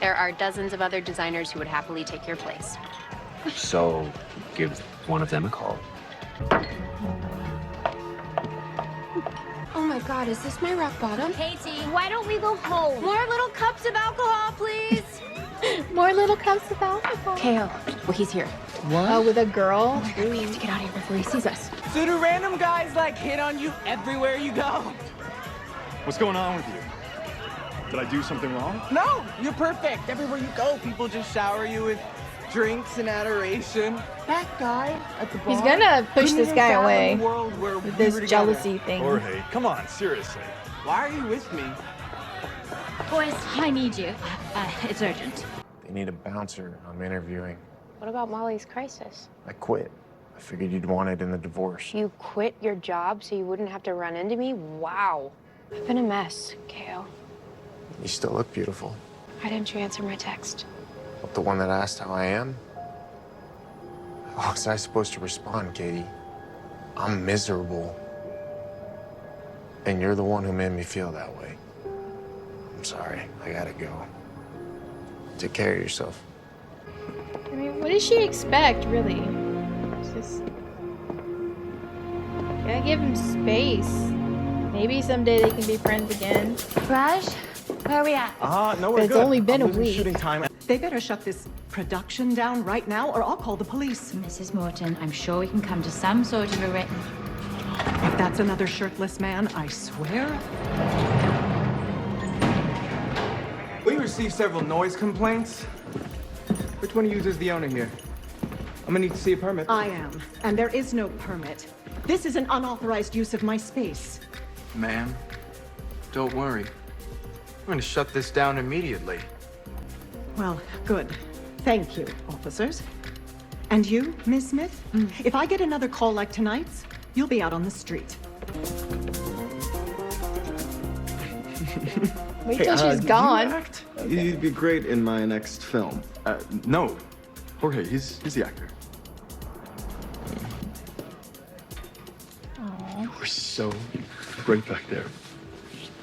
There are dozens of other designers who would happily take your place. So, give one of them a call. Oh my God, is this my rock bottom? Katie, why don't we go home? More little cups of alcohol, please. More little cups of alcohol. KO. Well, he's here. What? Oh, with a girl? Oh my God, we have to get out of here before he sees us. So do random guys like hit on you everywhere you go? What's going on with you? Did I do something wrong? No, you're perfect. Everywhere you go, people just shower you with drinks and adoration. That guy at the bar. He's gonna push this guy away with this jealousy thing. Jorge, come on, seriously. Why are you with me? Boys, I need you. It's urgent. They need a bouncer I'm interviewing. What about Molly's crisis? I quit. I figured you'd want it in the divorce. You quit your job so you wouldn't have to run into me? Wow. I've been a mess, KO. You still look beautiful. Why didn't you answer my text? What, the one that asked how I am? How was I supposed to respond, Katie? I'm miserable. And you're the one who made me feel that way. I'm sorry. I gotta go. Take care of yourself. I mean, what does she expect, really? Just gotta give him space. Maybe someday they can be friends again. Raj, where are we at? No, we're But it's good. only been I'm a losing week. Shooting time. They better shut this production down right now, or I'll call the police. Mrs. Morton, I'm sure we can come to some sort of a written... If that's another shirtless man, I swear. We received several noise complaints. Which one of you is the owner here? I'm gonna need to see a permit. I am, and there is no permit. This is an unauthorized use of my space. Ma'am, don't worry. I'm gonna shut this down immediately. Well, good. Thank you, officers. And you, Miss Smith? If I get another call like tonight's, you'll be out on the street. Wait till she's gone. You'd be great in my next film. No. Jorge, he's the actor. Aww. You were so great back there.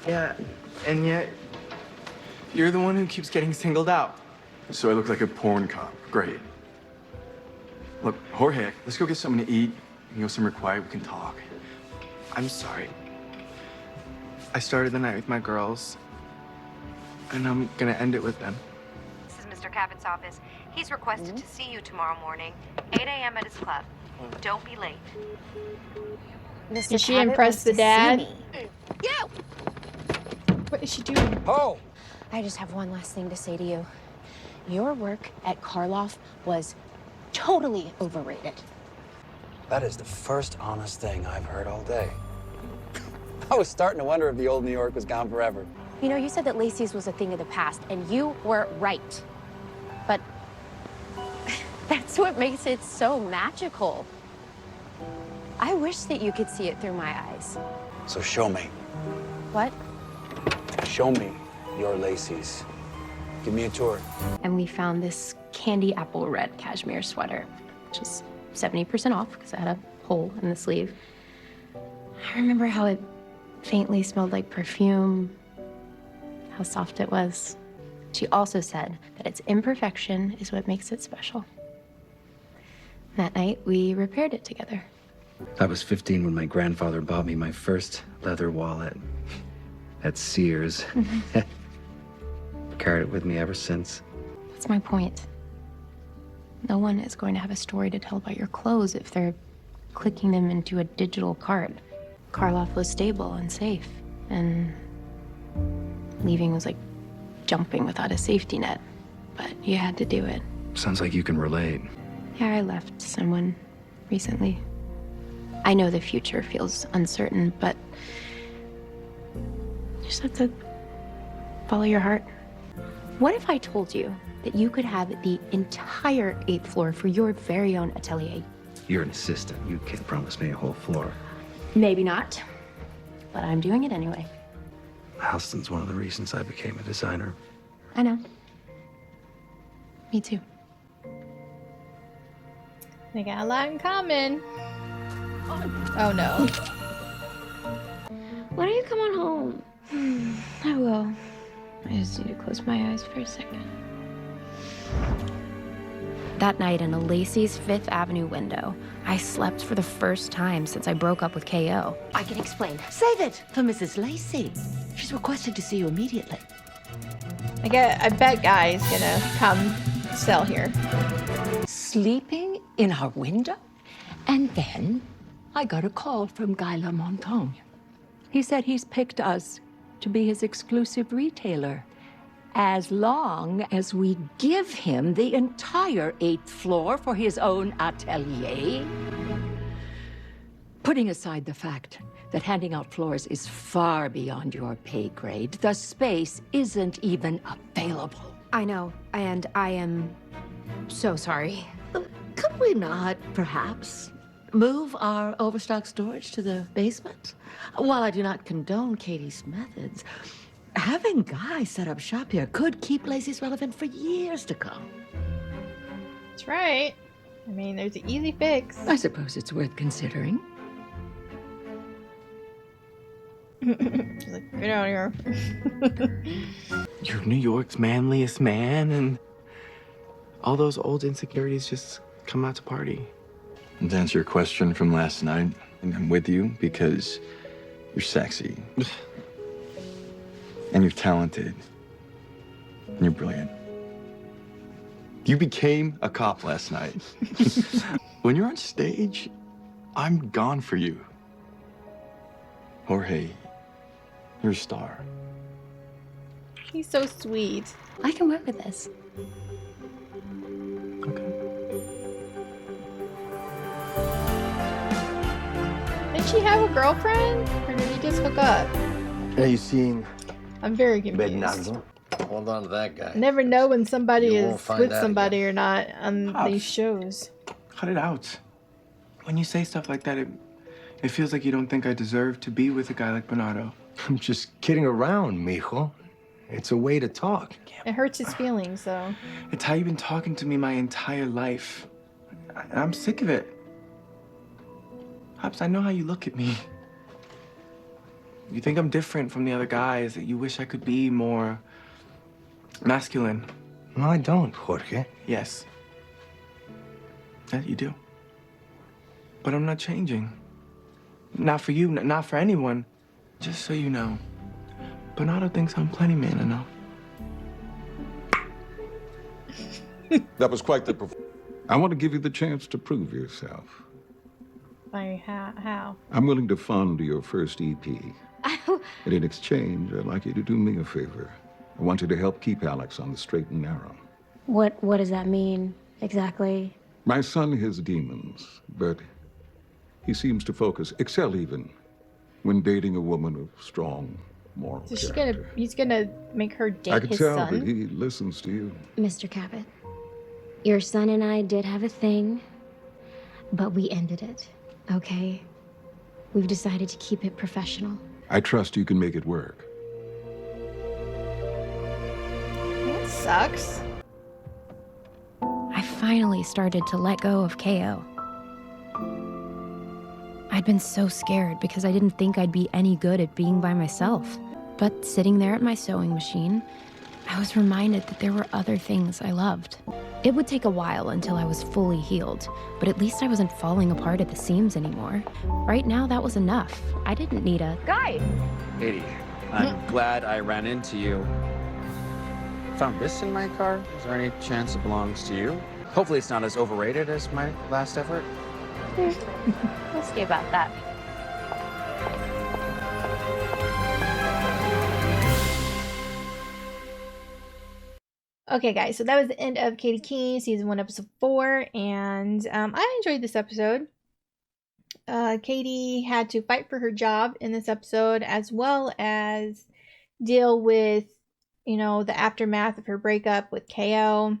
Yeah, and yet, you're the one who keeps getting singled out. So I look like a porn cop. Great. Look, Jorge, let's go get something to eat. We can go somewhere quiet. We can talk. I'm sorry. I started the night with my girls, and I'm gonna end it with them. This is Mr. Cabot's office. He's requested to see you tomorrow morning, 8 a.m. at his club. Don't be late. Did she impress the dad? Yeah. What is she doing? Oh! I just have one last thing to say to you. Your work at Karloff was totally overrated. That is the first honest thing I've heard all day. I was starting to wonder if the old New York was gone forever. You know, you said that Lacey's was a thing of the past, and you were right. But that's what makes it so magical. I wish that you could see it through my eyes. So show me. What? Show me your Lacey's. Give me a tour. And we found this candy apple red cashmere sweater, which is 70% off because it had a hole in the sleeve. I remember how it faintly smelled like perfume, how soft it was. She also said that its imperfection is what makes it special. That night, we repaired it together. I was 15 when my grandfather bought me my first leather wallet at Sears. Carried it with me ever since. That's my point. No one is going to have a story to tell about your clothes if they're clicking them into a digital card. Karloff was stable and safe, and leaving was like jumping without a safety net. But you had to do it. Sounds like you can relate. Yeah, I left someone recently. I know the future feels uncertain, but you just have to follow your heart. What if I told you that you could have the entire 8th floor for your very own atelier? You're an assistant. You can't promise me a whole floor. Maybe not, but I'm doing it anyway. Halston's one of the reasons I became a designer. I know. Me too. They got a lot in common. Oh no. Why don't you come on home? I will. I just need to close my eyes for a second. That night in a Lacey's Fifth Avenue window, I slept for the first time since I broke up with KO. I can explain. Save it for Mrs. Lacey. She's requested to see you immediately. I bet Guy's gonna come sell here. Sleeping in our window? And then I got a call from Guy Lamontagne. He said he's picked us to be his exclusive retailer, as long as we give him the entire 8th floor for his own atelier. Putting aside the fact that handing out floors is far beyond your pay grade, the space isn't even available. I know, and I am so sorry. Could we not, perhaps, move our overstock storage to the basement? While I do not condone Katie's methods, having Guy set up shop here could keep Lacey's relevant for years to come. That's right. I mean, there's an easy fix. I suppose it's worth considering. She's like, get out of here. You're New York's manliest man, and all those old insecurities just come out to party. And to answer your question from last night, and I'm with you because you're sexy. And you're talented. And you're brilliant. You became a cop last night. When you're on stage, I'm gone for you. Jorge, you're a star. He's so sweet. I can work with this. Okay. Did she have a girlfriend? Or did he just hook up? Are you seeing I'm very confused. Bernardo? Hold on to that guy. Never know when somebody You is won't find with out somebody again. or not on Pops. these shows. Cut it out. When you say stuff like that, it feels like you don't think I deserve to be with a guy like Bernardo. I'm just kidding around, mijo. It's a way to talk. It hurts his feelings, though. It's how you've been talking to me my entire life. I'm sick of it. Pops, I know how you look at me. You think I'm different from the other guys, that you wish I could be more masculine. No, I don't, Jorge. Yes. That you do. But I'm not changing. Not for you, not for anyone. Just so you know, Bernardo thinks I'm plenty man enough. That was quite the performance. I want to give you the chance to prove yourself. By how? I'm willing to fund your first EP. And in exchange, I'd like you to do me a favor. I want you to help keep Alex on the straight and narrow. What does that mean exactly? My son has demons, but he seems to excel even, when dating a woman of strong moral So character. he's gonna make her date I can his tell son? that he listens to you. Mr. Cabot, your son and I did have a thing, but we ended it, okay? We've decided to keep it professional. I trust you can make it work. That sucks. I finally started to let go of KO. I'd been so scared because I didn't think I'd be any good at being by myself. But sitting there at my sewing machine, I was reminded that there were other things I loved. It would take a while until I was fully healed, but at least I wasn't falling apart at the seams anymore. Right now, that was enough. I didn't need a guy. Katie, I'm glad I ran into you. Found this in my car. Is there any chance it belongs to you? Hopefully it's not as overrated as my last effort. We'll see about that. Okay, guys, so that was the end of Katy Keene, season 1, episode 4, and I enjoyed this episode. Katy had to fight for her job in this episode, as well as deal with, you know, the aftermath of her breakup with KO.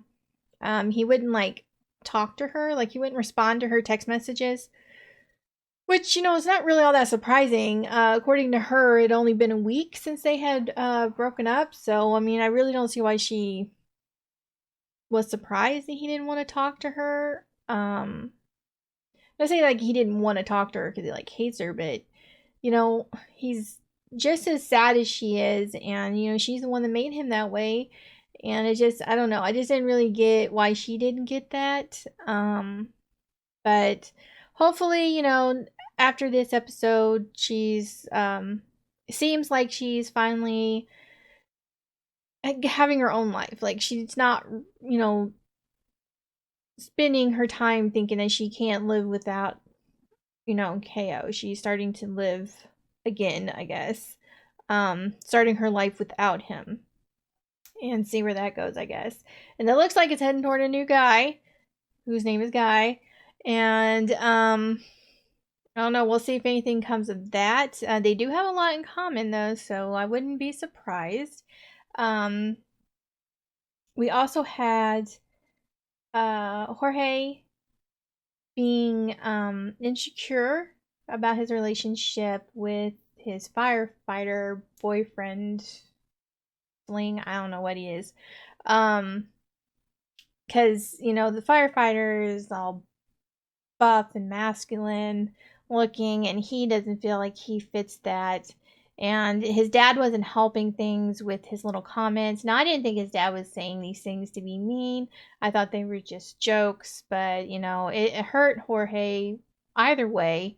He wouldn't, like, talk to her, like, he wouldn't respond to her text messages, which, you know, is not really all that surprising. According to her, it had only been a week since they had broken up, so, I mean, I really don't see why she was surprised that he didn't want to talk to her. I'm not saying like he didn't want to talk to her because he like hates her, but you know, he's just as sad as she is, and you know, she's the one that made him that way, And it just, I don't know. I just didn't really get why she didn't get that. But hopefully, you know, after this episode, she's, seems like she's finally having her own life. Like, she's not, you know, spending her time thinking that she can't live without, you know, KO. She's starting to live again, I guess. Starting her life without him. And see where that goes, I guess. And it looks like it's heading toward a new guy, whose name is Guy. And, I don't know, we'll see if anything comes of that. They do have a lot in common, though, so I wouldn't be surprised. We also had Jorge being insecure about his relationship with his firefighter boyfriend, fling, I don't know what he is. Because, you know, the firefighter is all buff and masculine looking, and he doesn't feel like he fits that. And his dad wasn't helping things with his little comments. Now, I didn't think his dad was saying these things to be mean. I thought they were just jokes, but, you know, it hurt Jorge either way.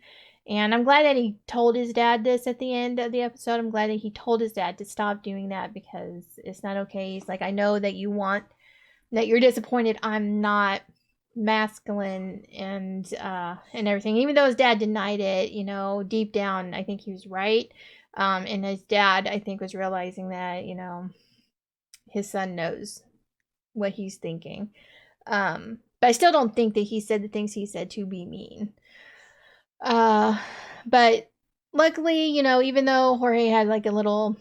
And I'm glad that he told his dad this at the end of the episode. I'm glad that he told his dad to stop doing that because it's not okay. He's like, I know that you want, that you're disappointed I'm not masculine and everything. Even though his dad denied it, you know, deep down, I think he was right. And his dad, I think, was realizing that, you know, his son knows what he's thinking. But I still don't think that he said the things he said to be mean. But luckily, you know, even though Jorge had like a little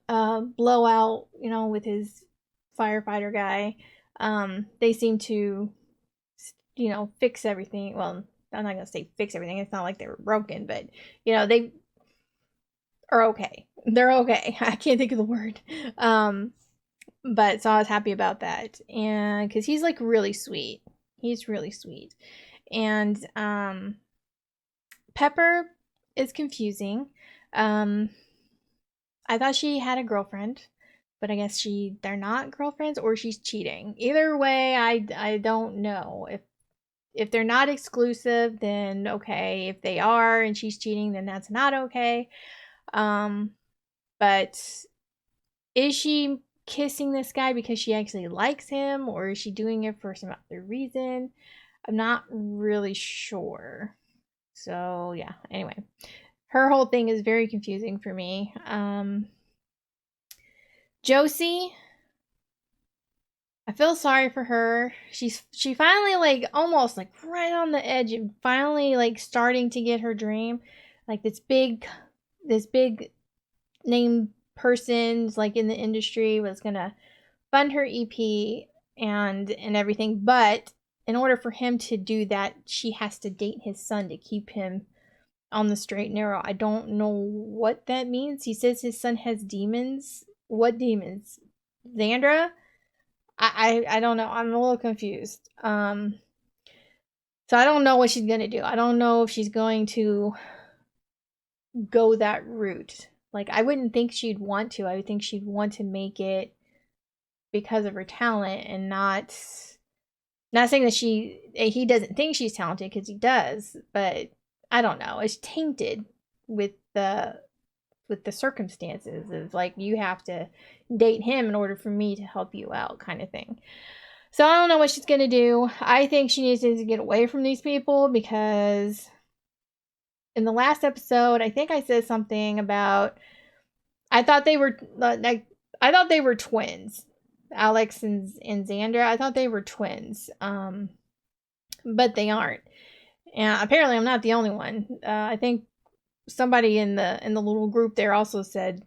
blowout, you know, with his firefighter guy, they seem to, you know, fix everything. Well, I'm not gonna say fix everything. It's not like they were broken, but, you know, they are okay. They're okay. I can't think of the word. But so I was happy about that. And because he's like really sweet. He's really sweet. And Pepper is confusing. I thought she had a girlfriend, but I guess they're not girlfriends, or she's cheating. Either way, I don't know. If they're not exclusive, then okay. If they are and she's cheating, then that's not okay. But is she kissing this guy because she actually likes him, or is she doing it for some other reason? I'm not really sure. So yeah, anyway, her whole thing is very confusing for me. Josie, I feel sorry for her. She finally, like, almost like right on the edge of finally like starting to get her dream. Like this big name person's like in the industry was gonna fund her EP and everything, but in order for him to do that, she has to date his son to keep him on the straight and narrow. I don't know what that means. He says his son has demons. What demons? Xandra? I don't know. I'm a little confused. So I don't know what she's gonna do. I don't know if she's going to go that route. Like, I wouldn't think she'd want to. I would think she'd want to make it because of her talent, and not saying that he doesn't think she's talented, because he does, but I don't know. It's tainted with the circumstances of like, you have to date him in order for me to help you out, kind of thing. So I don't know what she's gonna do. I think she needs to get away from these people, because in the last episode, I think I said something about I thought they were twins. Alex and Xandra. I thought they were twins. But they aren't. And apparently I'm not the only one. I think somebody in the little group there also said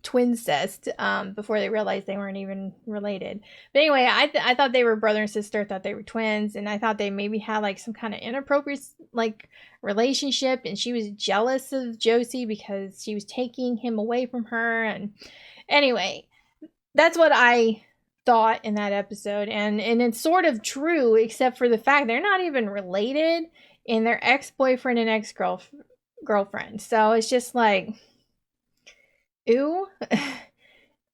twincest before they realized they weren't even related. But anyway, I thought they were brother and sister. I thought they were twins, and I thought they maybe had like some kind of inappropriate like relationship, and she was jealous of Josie because she was taking him away from her. And anyway, that's what I thought in that episode, and it's sort of true, except for the fact they're not even related, and they're ex-boyfriend and ex-girlfriend. So it's just like, ew.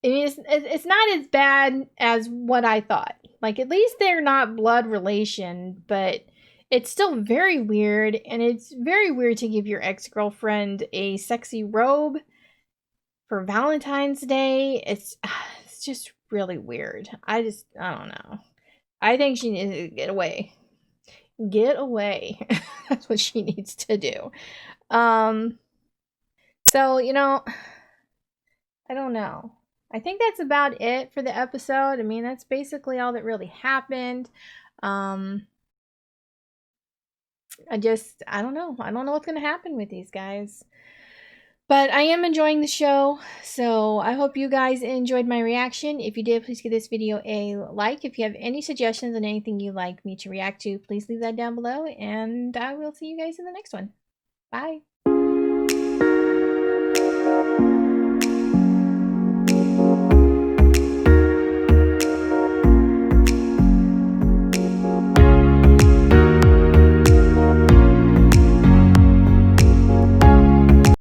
mean, it's not as bad as what I thought. Like, at least they're not blood relation, but it's still very weird, and it's very weird to give your ex-girlfriend a sexy robe for Valentine's Day. It's just really weird. I don't know. I think she needs to get away. Get away. That's what she needs to do. So, you know, I don't know. I think that's about it for the episode. I mean, that's basically all that really happened. I don't know. I don't know what's going to happen with these guys. But I am enjoying the show, so I hope you guys enjoyed my reaction. If you did, please give this video a like. If you have any suggestions on anything you'd like me to react to, please leave that down below, and I will see you guys in the next one. Bye.